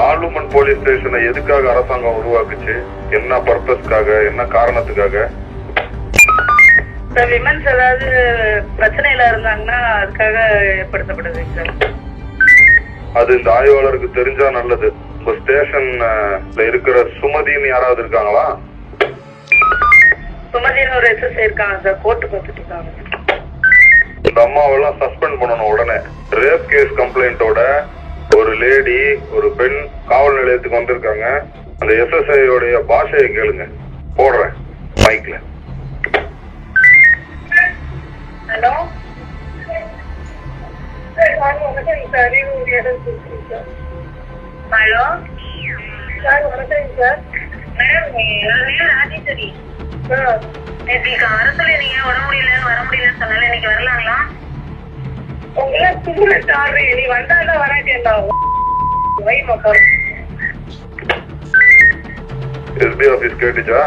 ஆலுமன் police ஸ்டேஷனை எதுக்காக அரசாங்கம் உருவாக்குச்சு? என்ன பர்பஸ்க்காக, என்ன காரணத்துக்காக? சார் விமன்ஸ் ஏதாவது பிரச்சனையில இருந்தாங்கன்னா அதுக்காக ஏற்படுத்தப்படுது சார். அது இந்த ஆய்வாளருக்கு தெரிஞ்சா நல்லது. உங்க ஸ்டேஷன்ல இருக்கிற சுமதின்னு யாராவது இருக்காங்களா? சுமதினு ஒரு எஸ்எஸ்ஐ இருக்காங்க சார், கோர்ட்டுக்கு வந்துட்டு இருக்காங்க. இந்த அம்மாவெல்லாம் சஸ்பெண்ட் பண்ணணும் உடனே. ரேப் கேஸ் கம்ப்ளைண்டோட ஒரு லேடி, ஒரு பெண் காவல் நிலையத்துக்கு வந்திருக்காங்க. அந்த எஸ்எஸ்ஐ உடைய பாஷையை கேளுங்க. போடுறேன் மைக்ல. ஹலோ ஹலோ சார், வணக்கம் சார். மேடம் ராஜேஸ்வரி. நேற்று அரசுல நீங்க வர முடியலன்னு சொன்னால இன்னைக்கு வரலாங்களா? உங்களை ஸ்டூடெண்ட் ஆர்டர் நீ வந்தாதான் வராட்டேன்டா. எஸ்பி ஆபீஸ் கேட்டுச்சா?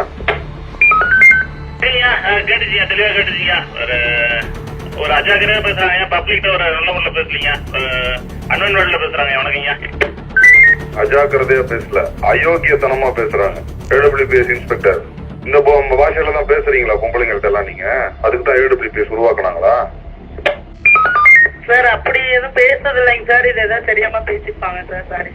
கேட்டுச்சியா, தெளிவா கேட்டுச்சியா. ஒரு அஜாக்கிரதையா பேசுறாங்க, பப்ளிக்ட ஒரு நல்ல முறையில் பேசலீங்க, அன்வன்வேர்ட்ல பேசுறாங்க. வணக்கங்க. அஜாக்கிரதையா பேசல, அயோக்கியத்தனமா பேசுறாங்க. ஏடபிள்யூபிஎஸ் இன்ஸ்பெக்டர் இந்த பாஷையில தான் பேசுறீங்களா பொம்பளைங்கள்ட்ட எல்லாம்? நீங்க அதுக்கு தான் ஏடபிள்யூபிஎஸ் உருவாக்குனாங்களா? சார் அப்படி எதுவும் பேசுறது இல்லைங்க சார், இது எதாவது தெரியாம பேசிப்பாங்க சார். சாரி.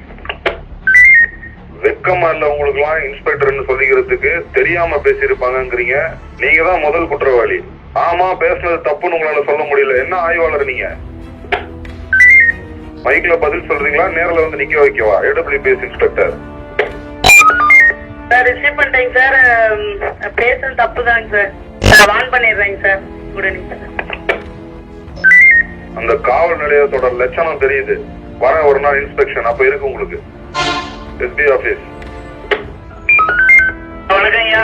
வெக்கமா இல்ல உங்களுக்கு எல்லாம் இன்ஸ்பெக்டர்னு சொல்லிக்கிறதுக்கு? தெரியாம பேசியிருப்பாங்கிறீங்க. நீங்க தான் முதல் குற்றவாளி. ஆமா, பேசுனது தப்புன்னு உங்களால சொல்ல முடியல. என்ன ஆய்வாளர் நீங்க? மைக்ல பதில் சொல்றீங்களா? நேரில் வந்து நிக்க வைக்கவா? ஏடபிள்யூபிஎஸ் இன்ஸ்பெக்டர் சார் ரிசீவ் பண்ணிட்டேங்க சார். பேசுறது தப்புதாங்க சார். நான் வான் பண்ணிடுறேங்க சார். Good evening sir. அந்த காவல் நிலையத்தோட லட்சணம் தெரியுது. வர ஒரு நாள் இன்ஸ்பெக்ஷன் அப்ப இருக்கு உங்களுக்கு. SP office. வணக்கம்யா.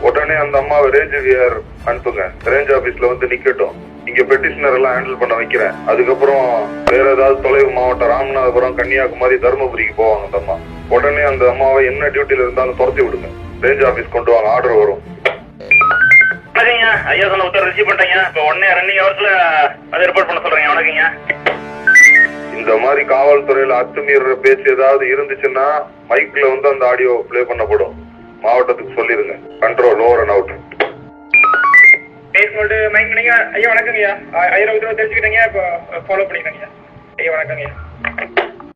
உடனே அந்த அம்மாவை ரேஞ்ச் விஆர் அனுப்புங்க. ரேஞ்ச் ஆபீஸ்ல வந்து நிக்கட்டும். இங்க பெட்டிஷனர் எல்லாம் ஹேண்டில் பண்ண வைக்கிறேன். அதுக்கப்புறம் வேற ஏதாவது தொலைவு மாவட்டம், ராமநாதபுரம், கன்னியாகுமரி, தருமபுரிக்கு போவாங்க அந்த அம்மா. உடனே அந்த அம்மாவை என்ன டியூட்டில இருந்தாலும் துரத்தி விடுங்க. ரேஞ்ச் ஆபீஸ் கொண்டு வாங்க, ஆர்டர் வரும். வணக்கங்க. ஐயா சொன்ன உத்தரவு ரிசீவ் பண்ணிட்டேங்க. இப்போ உடனே ரன்னிங் ஹவர்ஸ்ல அதை ரிப்போர்ட் பண்ண சொல்றேங்க. வணக்கங்க. இந்த மாதிரி காவல்துறையில அத்துமீற பேச்சு ஏதாவது இருந்துச்சுன்னா மைக்ல வந்து அந்த ஆடியோ பிளே பண்ணப்படும். மாவட்டத்துக்கு சொல்லிருங்க. Control over and out. Mike பண்ணீங்க. ஐயா வணக்கங்கய்யா. 1000 தெரிஞ்சுக்கிட்டீங்க. இப்போ ஃபாலோ பண்ணிக்கிறேங்க. ஐயா வணக்கங்கய்யா.